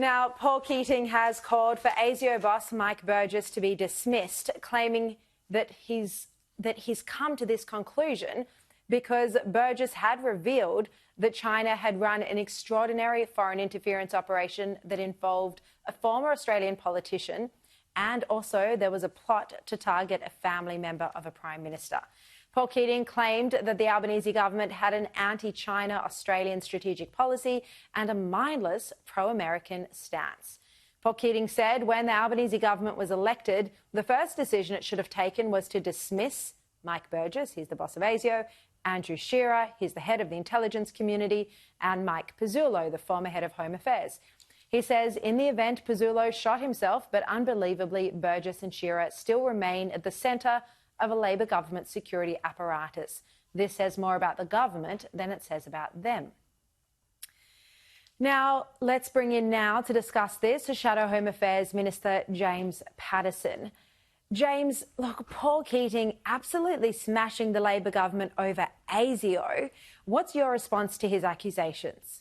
Now, Paul Keating has called for ASIO boss Mike Burgess to be dismissed, claiming that he's come to this conclusion because Burgess had revealed that China had run an extraordinary foreign interference operation that involved a former Australian politician, and also there was a plot to target a family member of a Prime Minister. Paul Keating claimed that the Albanese government had an anti-China Australian strategic policy and a mindless pro-American stance. Paul Keating said when the Albanese government was elected, the first decision it should have taken was to dismiss Mike Burgess, he's the boss of ASIO, Andrew Shearer, he's the head of the intelligence community, and Mike Pizzullo, the former head of Home Affairs. He says in the event, Pizzullo shot himself, but unbelievably, Burgess and Shearer still remain at the centre of a Labor government security apparatus. This says more about the government than it says about them. Now, let's bring in now to discuss this Shadow Home Affairs Minister James Paterson. James, look, Paul Keating absolutely smashing the Labor government over ASIO. What's your response to his accusations?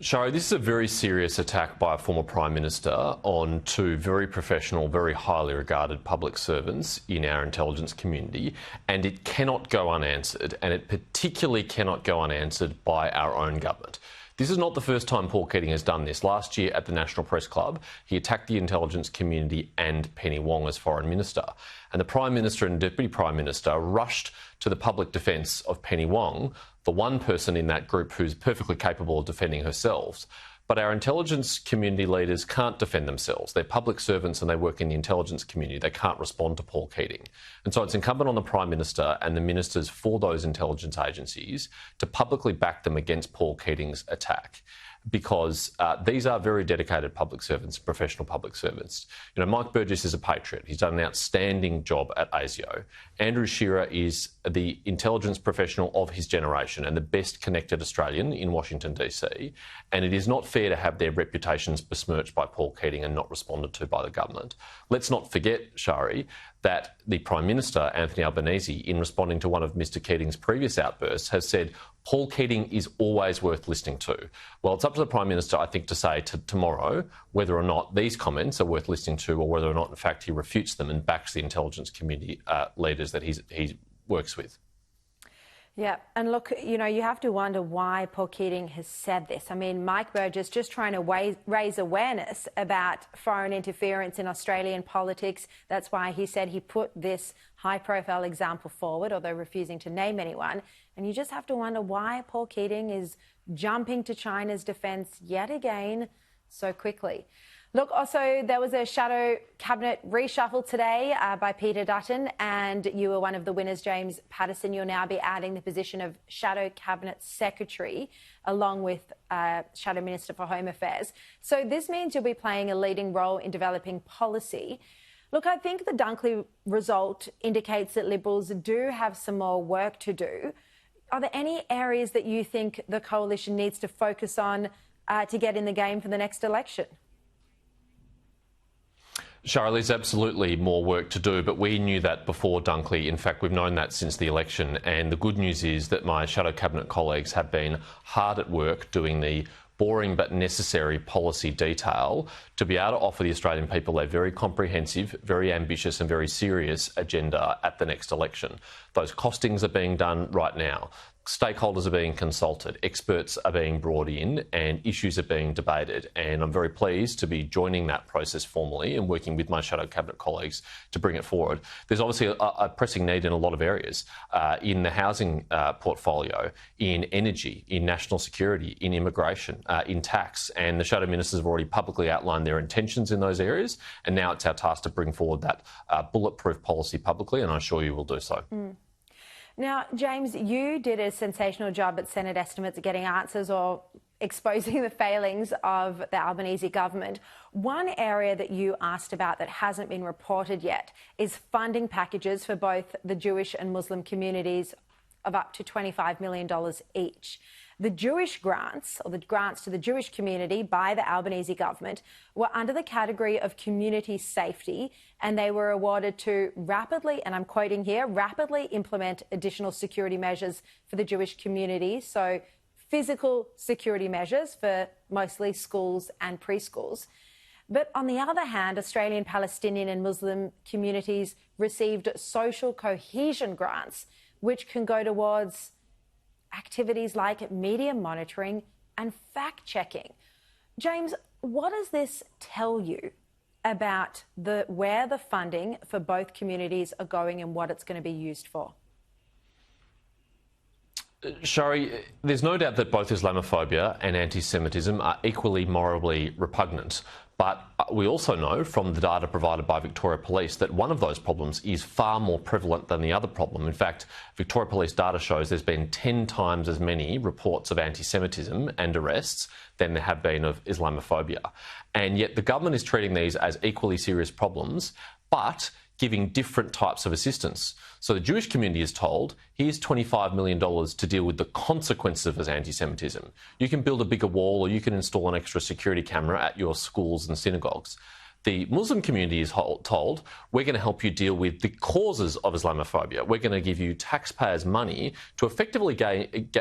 Shari, this is a very serious attack by a former Prime Minister on two very professional, very highly regarded public servants in our intelligence community, and it cannot go unanswered, and it particularly cannot go unanswered by our own government. This is not the first time Paul Keating has done this. Last year at the National Press Club, he attacked the intelligence community and Penny Wong as Foreign Minister. And the Prime Minister and Deputy Prime Minister rushed to the public defence of Penny Wong, the one person in that group who's perfectly capable of defending herself. But our intelligence community leaders can't defend themselves. They're public servants and they work in the intelligence community. They can't respond to Paul Keating. And so it's incumbent on the Prime Minister and the ministers for those intelligence agencies to publicly back them against Paul Keating's attack, because these are very dedicated public servants, professional public servants. You know, Mike Burgess is a patriot. He's done an outstanding job at ASIO. Andrew Shearer is the intelligence professional of his generation and the best connected Australian in Washington, DC. And it is not fair to have their reputations besmirched by Paul Keating and not responded to by the government. Let's not forget, Shari, that the Prime Minister, Anthony Albanese, in responding to one of Mr Keating's previous outbursts, has said Paul Keating is always worth listening to. Well, it's up to the Prime Minister, I think, to say tomorrow whether or not these comments are worth listening to, or whether or not, in fact, he refutes them and backs the intelligence community leaders that he works with. Yeah, and look, you know, you have to wonder why Paul Keating has said this. I mean, Mike Burgess just trying to raise awareness about foreign interference in Australian politics. That's why he said he put this high-profile example forward, although refusing to name anyone. And you just have to wonder why Paul Keating is jumping to China's defence yet again so quickly. Look, also, there was a shadow cabinet reshuffle today by Peter Dutton, and you were one of the winners, James Paterson. You'll now be adding the position of Shadow Cabinet Secretary, along with Shadow Minister for Home Affairs. So this means you'll be playing a leading role in developing policy. Look, I think the Dunkley result indicates that Liberals do have some more work to do. Are there any areas that you think the coalition needs to focus on to get in the game for the next election? Shari, there's absolutely more work to do, but we knew that before Dunkley. In fact, we've known that since the election. And the good news is that my Shadow Cabinet colleagues have been hard at work doing the boring but necessary policy detail to be able to offer the Australian people a very comprehensive, very ambitious and very serious agenda at the next election. Those costings are being done right now. Stakeholders are being consulted, experts are being brought in and issues are being debated, and I'm very pleased to be joining that process formally and working with my Shadow Cabinet colleagues to bring it forward. There's obviously a pressing need in a lot of areas, in the housing portfolio, in energy, in national security, in immigration, in tax, and the Shadow Ministers have already publicly outlined their intentions in those areas, and now it's our task to bring forward that bulletproof policy publicly, and I assure you we'll do so. Now, James, you did a sensational job at Senate estimates getting answers or exposing the failings of the Albanese government. One area that you asked about that hasn't been reported yet is funding packages for both the Jewish and Muslim communities of up to $25 million each. The Jewish grants, or the grants to the Jewish community by the Albanese government, were under the category of community safety, and they were awarded to rapidly, and I'm quoting here, rapidly implement additional security measures for the Jewish community. So physical security measures for mostly schools and preschools. But on the other hand, Australian, Palestinian and Muslim communities received social cohesion grants, which can go towards activities like media monitoring and fact-checking. James, what does this tell you about where the funding for both communities are going and what it's going to be used for? Shari, there's no doubt that both Islamophobia and anti-Semitism are equally morally repugnant. But we also know from the data provided by Victoria Police that one of those problems is far more prevalent than the other problem. In fact, Victoria Police data shows there's been 10 times as many reports of anti-Semitism and arrests than there have been of Islamophobia. And yet the government is treating these as equally serious problems, but giving different types of assistance. So the Jewish community is told, here's $25 million to deal with the consequences of anti-Semitism. You can build a bigger wall or you can install an extra security camera at your schools and synagogues. The Muslim community is told, we're going to help you deal with the causes of Islamophobia. We're going to give you taxpayers' money to effectively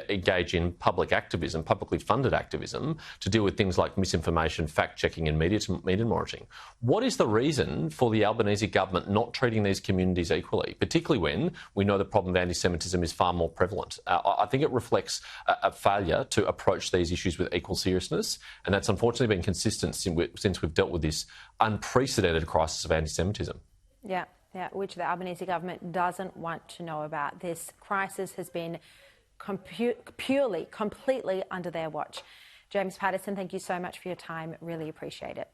engage in public activism, publicly funded activism, to deal with things like misinformation, fact-checking and media monitoring. What is the reason for the Albanese government not treating these communities equally, particularly when we know the problem of anti-Semitism is far more prevalent? I think it reflects a failure to approach these issues with equal seriousness, and that's unfortunately been consistent since we've dealt with this unprecedented crisis of anti-Semitism. Yeah, which the Albanese government doesn't want to know about. This crisis has been completely under their watch. James Patterson, thank you so much for your time. Really appreciate it.